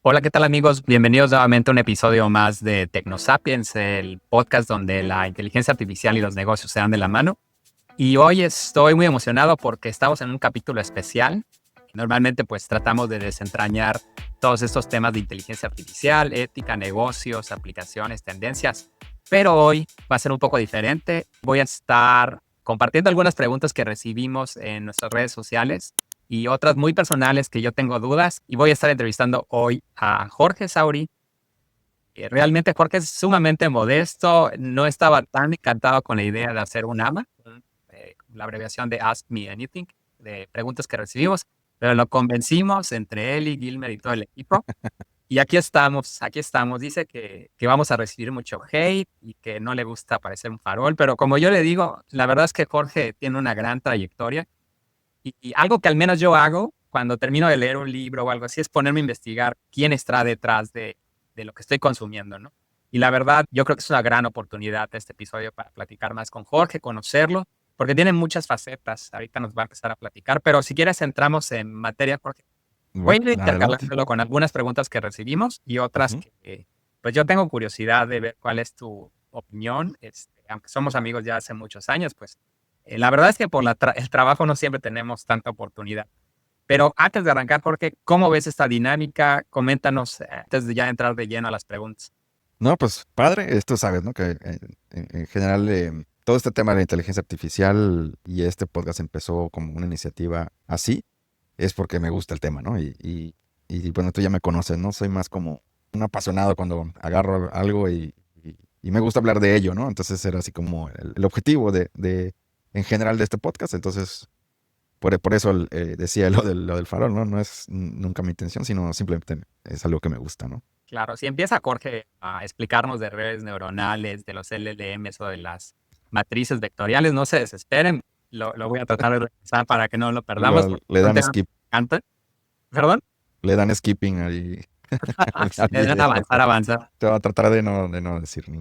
Hola, ¿qué tal amigos? Bienvenidos nuevamente a un episodio más de TecnoSapiens, el podcast donde la inteligencia artificial y los negocios se dan de la mano. Y hoy estoy muy emocionado porque estamos en un capítulo especial. Normalmente pues tratamos de desentrañar todos estos temas de inteligencia artificial, ética, negocios, aplicaciones, tendencias. Pero hoy va a ser un poco diferente. Voy a estar compartiendo algunas preguntas que recibimos en nuestras redes sociales y otras muy personales que yo tengo dudas. Y voy a estar entrevistando hoy a Jorge Sauri. Realmente Jorge es sumamente modesto, no estaba tan encantado con la idea de hacer un AMA, la abreviación de Ask Me Anything, de preguntas que recibimos, pero lo convencimos entre él y Gilmer y todo el equipo. Y aquí estamos, aquí estamos. Dice que vamos a recibir mucho hate y que no le gusta parecer un farol, pero como yo le digo, la verdad es que Jorge tiene una gran trayectoria y algo que al menos yo hago cuando termino de leer un libro o algo así es ponerme a investigar quién está detrás de lo que estoy consumiendo, ¿no? Y la verdad, yo creo que es una gran oportunidad este episodio para platicar más con Jorge, conocerlo, porque tiene muchas facetas. Ahorita nos va a empezar a platicar, pero si quieres entramos en materia, Jorge. Voy Bueno, a ir adelante. intercalándolo con algunas preguntas que recibimos y otras Ujú. que, pues yo tengo curiosidad de ver cuál es tu opinión. Aunque somos amigos ya hace muchos años, pues la verdad es que por el trabajo no siempre tenemos tanta oportunidad. Pero antes de arrancar, Jorge, ¿cómo ves esta dinámica? Coméntanos antes de ya entrar de lleno a las preguntas. No, pues padre, esto sabes, ¿no? Que en general todo este tema de la inteligencia artificial y este podcast empezó como una iniciativa así, es porque me gusta el tema, ¿no? Bueno, tú ya me conoces, ¿no? Soy más como un apasionado cuando agarro algo y me gusta hablar de ello, ¿no? Entonces era así como el objetivo en general de este podcast. Entonces, por eso decía lo del farol, ¿no? No es nunca mi intención, sino simplemente es algo que me gusta, ¿no? Claro, si empieza Jorge a explicarnos de redes neuronales, de los LLMs o de las matrices vectoriales, no se desesperen. Lo voy a tratar de regresar para que no lo perdamos, porque Le son dan temas que skip, me encantan. ¿Perdón? le dan skipping ahí al Le dan video. avanzar, avanzar. Te voy a tratar de no decir No,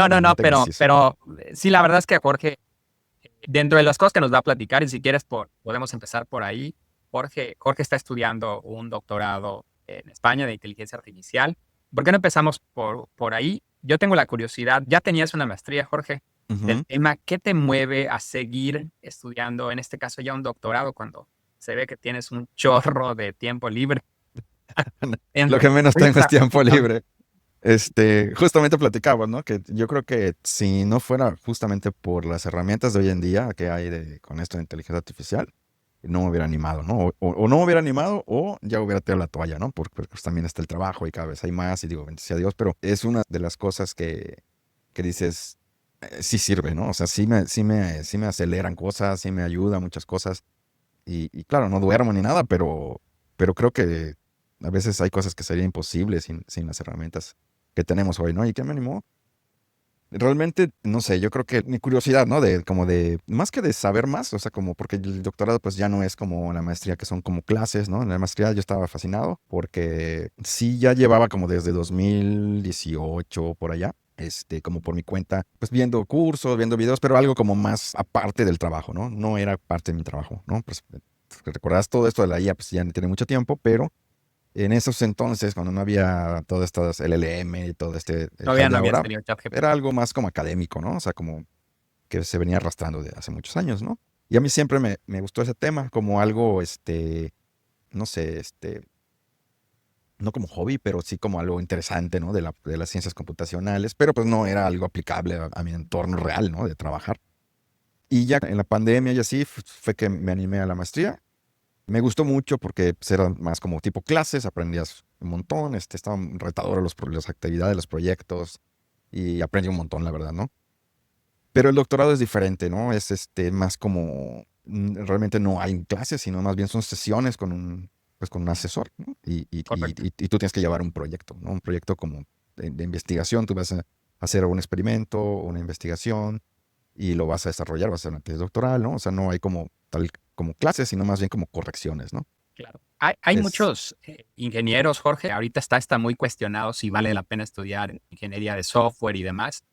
ningún tecnicismo. pero sí, la verdad es que Jorge, dentro de las cosas que nos va a platicar, y si quieres, podemos empezar por ahí. Jorge está estudiando un doctorado en España de inteligencia artificial. ¿Por qué no empezamos por ahí? Yo tengo la curiosidad, ya tenías una maestría, Jorge, del Ujú. tema, ¿qué te mueve a seguir estudiando, en este caso ya un doctorado, cuando se ve que tienes un chorro de tiempo libre? Lo que menos tengo es tiempo Cuéntame. libre. Justamente platicaba, ¿no? Que yo creo que si no fuera justamente por las herramientas de hoy en día que hay con esto de inteligencia artificial, no me hubiera animado, ¿no? O no me hubiera animado o ya hubiera tirado la toalla, ¿no? Porque pues, también está el trabajo y cada vez hay más y digo, bendito sea Dios, pero es una de las cosas que dices, sí sirve, ¿no? O sea, sí me aceleran cosas, sí me ayuda a muchas cosas y claro, no duermo ni nada, pero creo que a veces hay cosas que serían imposibles sin las herramientas que tenemos hoy, ¿no? ¿Y qué me animó? Realmente, no sé, yo creo que mi curiosidad, ¿no? Más que de saber más, o sea, como porque el doctorado pues ya no es como la maestría, que son como clases, ¿no? En la maestría yo estaba fascinado porque sí ya llevaba como desde 2018 por allá, como por mi cuenta, pues viendo cursos, viendo videos, pero algo como más aparte del trabajo, ¿no? No era parte de mi trabajo, ¿no? Pues recordarás todo esto de la IA, pues ya no tiene mucho tiempo, pero en esos entonces, cuando no había todas estas LLM y todo el hype Todavía de no había ahora, salido era ChatGPT. algo más como académico, ¿no? O sea, como que se venía arrastrando de hace muchos años, ¿no? Y a mí siempre me gustó ese tema como algo, no sé, no como hobby, pero sí como algo interesante, ¿no? De las ciencias computacionales, pero pues no era algo aplicable a mi entorno real, ¿no? De trabajar. Y ya en la pandemia y así fue que me animé a la maestría. Me gustó mucho porque pues, eran más como tipo clases, aprendías un montón, estaban retadores las actividades, los proyectos y aprendí un montón, la verdad, ¿no? Pero el doctorado es diferente, ¿no? Es más como, realmente no hay clases, sino más bien son sesiones con un asesor, ¿no? Correcto. Y tú tienes que llevar un proyecto, ¿no? Un proyecto como de investigación, tú vas a hacer un experimento, una investigación y lo vas a desarrollar, vas a hacer una tesis doctoral, ¿no? O sea, no hay como tal como clases, sino más bien como correcciones, ¿no? Claro. Hay Es, muchos ingenieros, Jorge. Ahorita está muy cuestionado si vale la pena estudiar ingeniería de software y demás.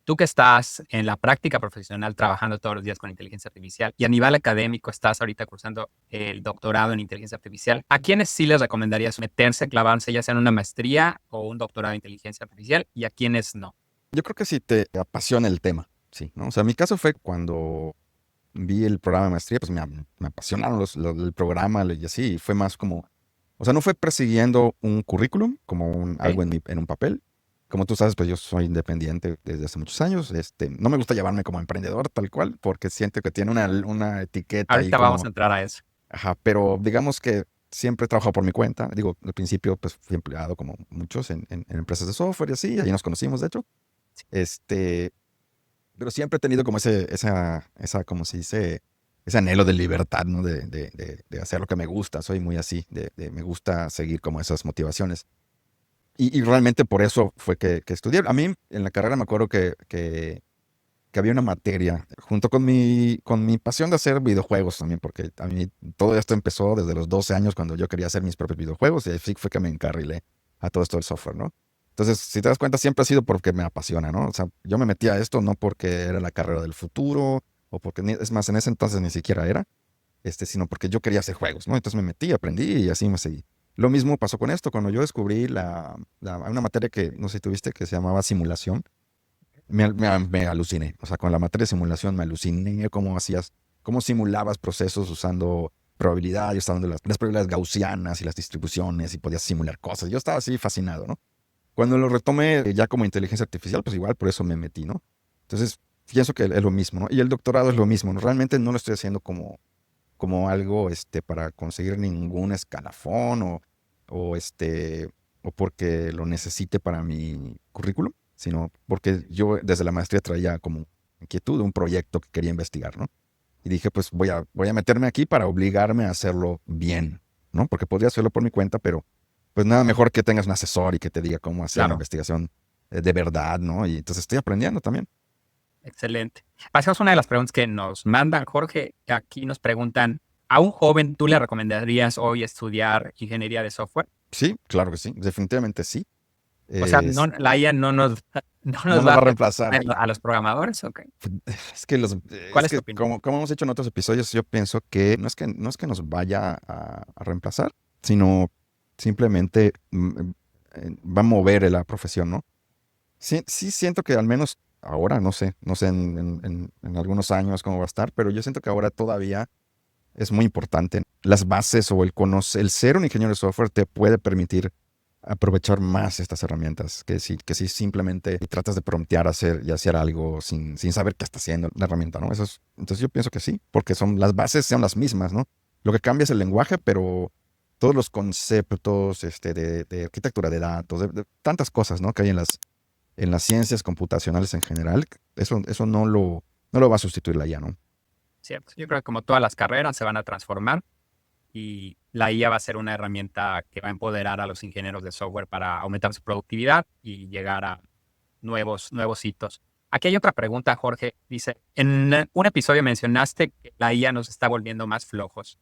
tú que estás en la práctica profesional trabajando todos los días con inteligencia artificial y a nivel académico estás ahorita cursando el doctorado en inteligencia artificial, ¿a quiénes sí les recomendarías meterse, clavarse, ya sea en una maestría o un doctorado en inteligencia artificial y a quiénes no? Yo creo que si te apasiona el tema, sí, ¿no? O sea, mi caso fue cuando vi el programa de maestría, pues me apasionaron el programa y así, y fue más como, o sea, no fue persiguiendo un currículum, como ¿Ok? algo en un papel. Como tú sabes, pues yo soy independiente desde hace muchos años. No me gusta llamarme como emprendedor tal cual, porque siento que tiene una etiqueta ahí Ahorita vamos a como, entrar a eso. ajá, pero digamos que siempre he trabajado por mi cuenta. Digo, al principio pues fui empleado como muchos en empresas de software y así, ahí nos conocimos de hecho. Este, pero siempre he tenido como como se dice, ese anhelo de libertad, ¿no? De hacer lo que me gusta. Soy muy así, me gusta seguir como esas motivaciones. Y realmente por eso fue que estudié. A mí en la carrera me acuerdo que había una materia, junto con mi pasión de hacer videojuegos también, porque a mí todo esto empezó desde los 12 años cuando yo quería hacer mis propios videojuegos y así fue que me encarrilé a todo esto del software, ¿no? Entonces, si te das cuenta, siempre ha sido porque me apasiona, ¿no? O sea, yo me metí a esto no porque era la carrera del futuro o porque, es más, en ese entonces ni siquiera era, sino porque yo quería hacer juegos, ¿no? Entonces me metí, aprendí y así me seguí. Lo mismo pasó con esto, cuando yo descubrí una materia que, no sé si tuviste, que se llamaba simulación, me aluciné. O sea, con la materia de simulación me aluciné cómo simulabas procesos usando probabilidad, y usando las probabilidades gaussianas y las distribuciones y podías simular cosas. Yo estaba así fascinado, ¿no? Cuando lo retomé ya como inteligencia artificial, pues igual por eso me metí, ¿no? Entonces, pienso que es lo mismo, ¿no? Y el doctorado es lo mismo, ¿no? Realmente no lo estoy haciendo como algo para conseguir ningún escalafón o porque lo necesite para mi currículum, sino porque yo desde la maestría traía como inquietud de un proyecto que quería investigar, ¿no? Y dije, pues voy a meterme aquí para obligarme a hacerlo bien, ¿no? Porque podría hacerlo por mi cuenta, pero pues nada mejor que tengas un asesor y que te diga cómo hacer la Claro, investigación de verdad, ¿no? Y entonces estoy aprendiendo también. excelente. Pasamos a una de las preguntas que nos mandan, Jorge. Aquí nos preguntan, ¿a un joven tú le recomendarías hoy estudiar ingeniería de software? Sí, claro que sí, definitivamente sí. O sea, no, Es- la IA no nos, no no nos nos va va a a reemplazar reemplazar. a los programadores, ¿ok? ¿Cuál Es es tu que opinión? como hemos hecho en otros episodios, yo pienso que no es que nos vaya a reemplazar, sino simplemente va a mover la profesión, ¿no? Sí, sí siento que al menos ahora, no sé en algunos años cómo va a estar, pero yo siento que ahora todavía es muy importante. Las bases o el ser un ingeniero de software te puede permitir aprovechar más estas herramientas que si simplemente tratas de promptear y hacer algo sin saber qué está haciendo la herramienta, ¿no? Entonces yo pienso que sí, porque las bases son las mismas, ¿no? Lo que cambia es el lenguaje, pero todos los conceptos de arquitectura de datos, de tantas cosas, ¿no? Que hay en las ciencias computacionales en general, eso no lo va a sustituir la IA, ¿no? Cierto. Yo creo que como todas las carreras se van a transformar y la IA va a ser una herramienta que va a empoderar a los ingenieros de software para aumentar su productividad y llegar a nuevos hitos. Aquí hay otra pregunta, Jorge. Dice, en un episodio mencionaste que la IA nos está volviendo más flojos.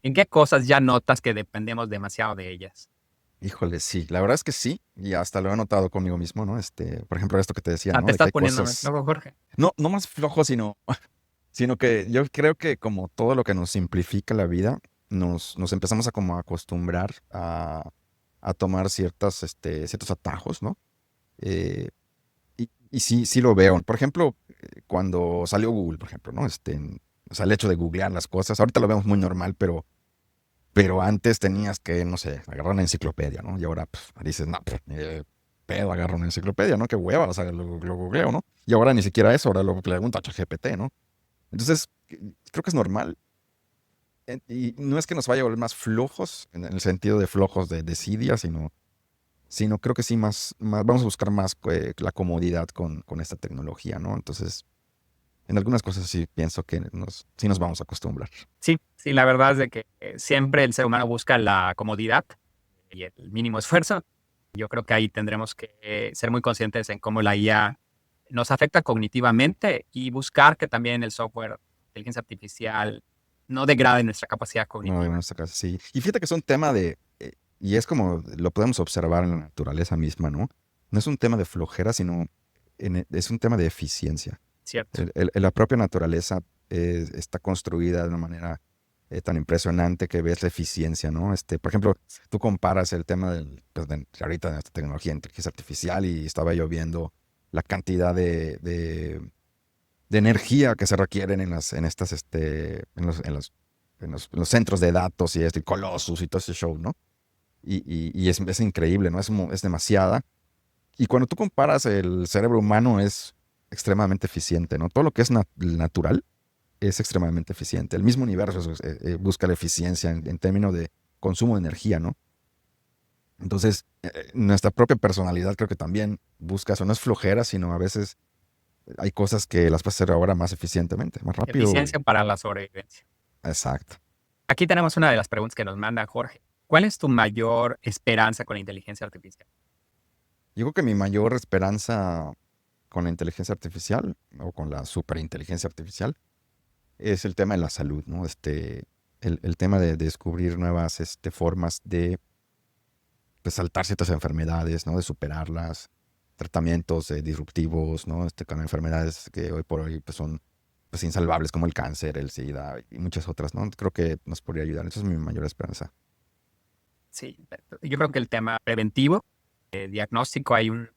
¿En qué cosas ya notas que dependemos demasiado de ellas? Híjole, sí, la verdad es que sí, y hasta lo he notado conmigo mismo, ¿no? Por ejemplo, esto que te decía, Ah, ¿no? te De que estás hay poniendo más cosas, loco, Jorge. no más flojos, sino que yo creo que como todo lo que nos simplifica la vida, nos empezamos a como acostumbrar a tomar ciertos atajos, ¿no? Eh, y sí, sí lo veo. Por ejemplo, cuando salió Google, por ejemplo, ¿no? O sea, el hecho de googlear las cosas, ahorita lo vemos muy normal, pero antes tenías que, no sé, agarrar una enciclopedia, ¿no? Y ahora dices, no, pedo, agarro una enciclopedia, ¿no? Qué hueva, o sea, lo googleo, ¿no? Y ahora ni siquiera eso, ahora lo pregunto a ChatGPT, ¿no? Entonces, creo que es normal. Y no es que nos vaya a volver más flojos, en el sentido de flojos de desidia, sino creo que sí vamos a buscar más la comodidad con esta tecnología, ¿no? Entonces, en algunas cosas sí pienso que sí nos vamos a acostumbrar. Sí, sí, la verdad es de que siempre el ser humano busca la comodidad y el mínimo esfuerzo. Yo creo que ahí tendremos que ser muy conscientes en cómo la IA nos afecta cognitivamente y buscar que también el software, inteligencia artificial, no degrade nuestra capacidad No, en cognitiva. nuestra casa sí. Y fíjate que es un tema y es como lo podemos observar en la naturaleza misma, ¿no? No es un tema de flojera, sino es un tema de eficiencia. Cierto. La propia naturaleza está construida de una manera tan impresionante que ves la eficiencia, ¿no? Por ejemplo, tú comparas el tema pues, ahorita de esta tecnología de inteligencia artificial y estaba yo viendo la cantidad de energía que se requieren en los centros de datos y Colossus y todo ese show, ¿no? Y es increíble, ¿no? Es demasiada. Y cuando tú comparas, el cerebro humano es extremadamente eficiente, ¿no? Todo lo que es natural es extremadamente eficiente. El mismo universo busca la eficiencia en términos de consumo de energía, ¿no? Entonces, nuestra propia personalidad creo que también busca eso. No es flojera, sino a veces hay cosas que las puedes hacer ahora más eficientemente, más rápido. Eficiencia para la sobrevivencia. Exacto. Aquí tenemos una de las preguntas que nos manda Jorge. ¿Cuál es tu mayor esperanza con la inteligencia artificial? Yo creo que mi mayor esperanza con la inteligencia artificial o con la superinteligencia artificial es el tema de la salud, ¿no? El tema de descubrir nuevas formas de pues, saltar ciertas enfermedades, ¿no? De superarlas, tratamientos disruptivos, ¿no? Con enfermedades que hoy por hoy pues, son pues, insalvables como el cáncer, el SIDA y muchas otras, ¿no? Creo que nos podría ayudar. Esa es mi mayor esperanza. Sí, yo creo que el tema preventivo, diagnóstico, hay un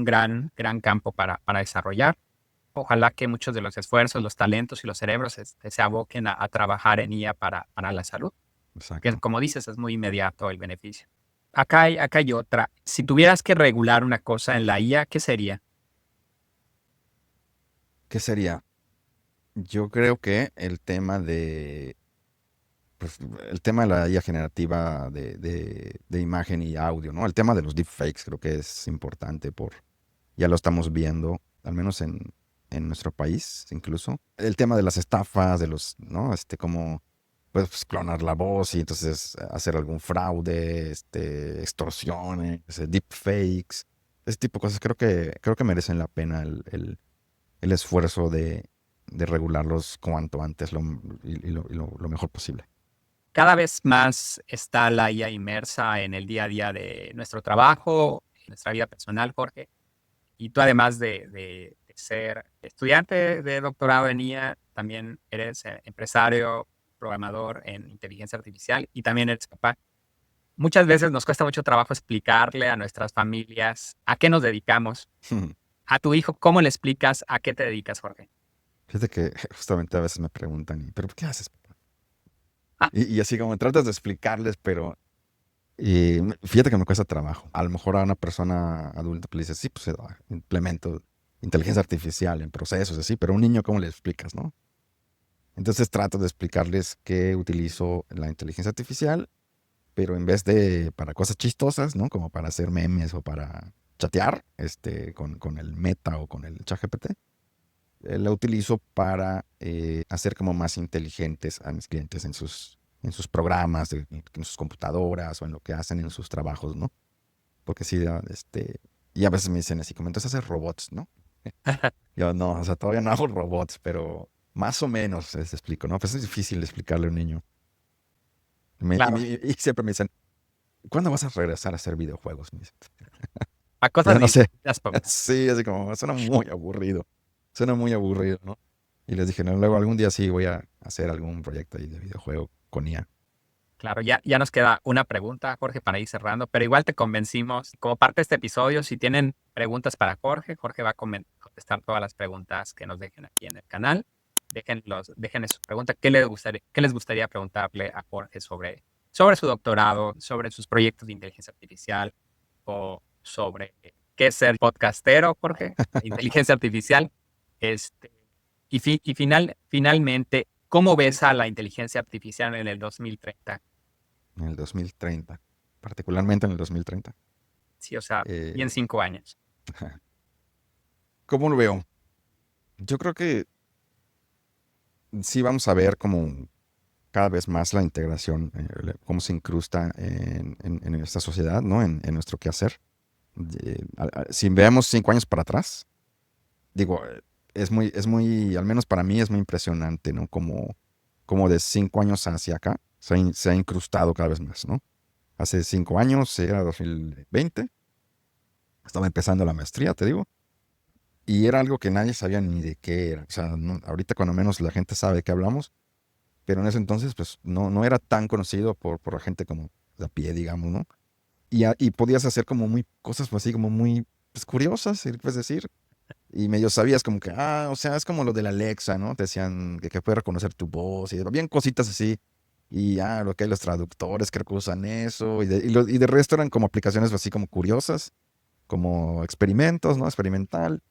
gran campo para desarrollar. Ojalá que muchos de los esfuerzos, los talentos y los cerebros se aboquen a trabajar en IA para la salud, que Exacto. como dices, es muy inmediato el beneficio. Acá hay otra. Si tuvieras que regular una cosa en la IA, ¿qué sería? ¿Qué sería? Yo creo que pues, el tema de la IA generativa de imagen y audio, ¿no? El tema de los deepfakes creo que es importante ya lo estamos viendo, al menos en nuestro país incluso. El tema de las estafas, ¿no? Como pues clonar la voz y entonces hacer algún fraude, extorsiones, deepfakes, ese tipo de cosas creo que merecen la pena el esfuerzo de regularlos cuanto antes lo mejor posible. Cada vez más está la IA inmersa en el día a día de nuestro trabajo, en nuestra vida personal, Jorge. Y tú, además de ser estudiante de doctorado en IA, también eres empresario, programador en inteligencia artificial y también eres papá. Muchas veces nos cuesta mucho trabajo explicarle a nuestras familias a qué nos dedicamos. A tu hijo, ¿cómo le explicas a qué te dedicas, Jorge? Fíjate que justamente a veces me preguntan, ¿pero qué haces, papá? Ah, Y así como tratas de explicarles, pero fíjate que me cuesta trabajo. A lo mejor a una persona adulta pues, le dices, sí, pues implemento inteligencia artificial en procesos así, pero a un niño, ¿cómo le explicas, no? Entonces trato de explicarles que utilizo la inteligencia artificial, pero en vez de para cosas chistosas, ¿no? Como para hacer memes o para chatear con el Meta o con el ChatGPT, la utilizo para hacer como más inteligentes a mis clientes en sus programas, en sus computadoras o en lo que hacen en sus trabajos, ¿no? Porque sí, y a veces me dicen así, como entonces haces robots, ¿no? Yo no, o sea, todavía no hago robots, pero más o menos les explico, ¿no? Pues es difícil explicarle a un niño. claro, Y siempre me dicen, ¿cuándo vas a regresar a hacer videojuegos? Me dicen. a cosas Ya no sé. distintas, Sí, así como, suena muy aburrido. Suena muy aburrido, ¿no? Y les dije, no, luego algún día sí voy a hacer algún proyecto ahí de videojuego con IA. Claro, ya nos queda una pregunta, Jorge, para ir cerrando, pero igual te convencimos. Como parte de este episodio, si tienen preguntas para Jorge, Jorge va a contestar todas las preguntas que nos dejen aquí en el canal. Déjenle su pregunta. ¿Qué les gustaría preguntarle a Jorge sobre su doctorado, sobre sus proyectos de inteligencia artificial o sobre qué es ser podcastero, Jorge, de inteligencia artificial? Este, finalmente, ¿cómo ves a la inteligencia artificial en el 2030? En el 2030, particularmente en el 2030. Sí, o sea, y en Eh, 5 años. ¿Cómo lo veo? Yo creo que sí vamos a ver como cada vez más la integración, cómo se incrusta en esta sociedad, ¿no? En nuestro quehacer. Si vemos 5 años para atrás, digo, al menos para mí es muy impresionante, ¿no? Como de 5 años hacia acá se ha incrustado cada vez más, ¿no? Hace 5 años, era 2020, estaba empezando la maestría, te digo, y era algo que nadie sabía ni de qué era. O sea, ahorita cuando menos la gente sabe de qué hablamos, pero en ese entonces pues no era tan conocido por la gente como de a pie, digamos, ¿no? Y podías hacer como muy cosas así como muy pues, curiosas, si puedes decir. Y medio sabías como que, o sea, es como lo de la Alexa, ¿no? Te decían que puede reconocer tu voz y bien cositas así. Y lo que hay los traductores creo que usan eso. Y de resto eran como aplicaciones así como curiosas, como experimentos, ¿no? Experimental.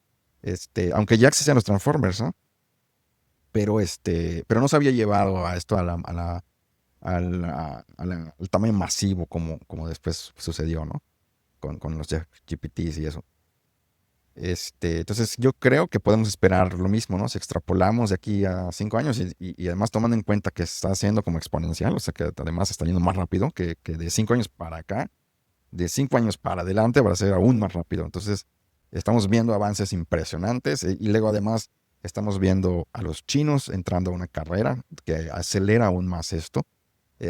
Aunque ya existían los Transformers, ¿no? Pero no se había llevado a esto al tamaño masivo como después sucedió, ¿no? Con los GPTs y eso. Entonces yo creo que podemos esperar lo mismo, ¿no? Si extrapolamos de aquí a 5 años y además tomando en cuenta que está haciendo como exponencial, o sea que además está yendo más rápido que de 5 años para acá, de 5 años para adelante va a ser aún más rápido. Entonces estamos viendo avances impresionantes y luego además estamos viendo a los chinos entrando a una carrera que acelera aún más esto.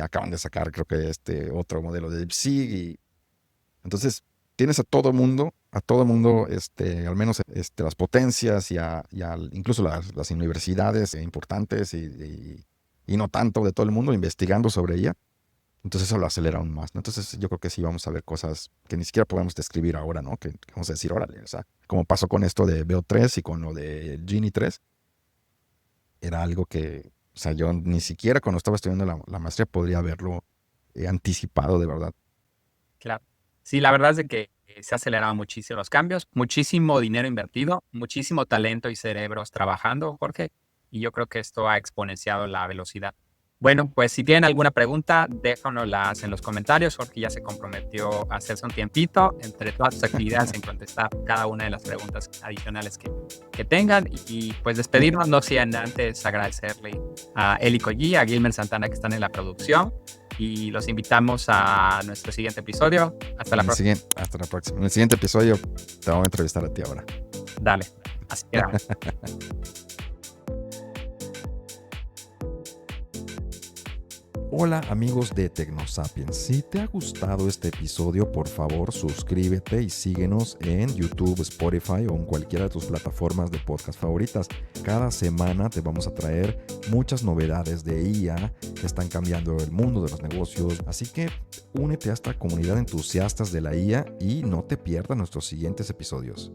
Acaban de sacar creo que otro modelo de DeepSeek y entonces tienes a todo mundo, al menos las potencias incluso las universidades importantes y no tanto de todo el mundo investigando sobre ella. Entonces eso lo acelera aún más, ¿no? Entonces yo creo que sí vamos a ver cosas que ni siquiera podemos describir ahora, ¿no? Que vamos a decir, órale, o sea, como pasó con esto de Veo 3 y con lo de Genie 3, era algo que, o sea, yo ni siquiera cuando estaba estudiando la maestría podría haberlo anticipado de verdad. Claro. Sí, la verdad es de que se aceleraron muchísimo los cambios, muchísimo dinero invertido, muchísimo talento y cerebros trabajando, Jorge, y yo creo que esto ha exponenciado la velocidad. Bueno, pues si tienen alguna pregunta, déjanoslas en los comentarios. Jorge ya se comprometió a hacerse un tiempito entre todas sus actividades en contestar cada una de las preguntas adicionales que tengan. Y pues despedirnos, no sin antes agradecerle a Eli Collie, a Gilmer Santana que están en la producción. Y los invitamos a nuestro siguiente episodio. Hasta la próxima. Hasta la próxima. En el siguiente episodio te vamos a entrevistar a ti ahora. Dale. Así que Hola amigos de TecnoSapiens, si te ha gustado este episodio, por favor suscríbete y síguenos en YouTube, Spotify o en cualquiera de tus plataformas de podcast favoritas. Cada semana te vamos a traer muchas novedades de IA que están cambiando el mundo de los negocios, así que únete a esta comunidad de entusiastas de la IA y no te pierdas nuestros siguientes episodios.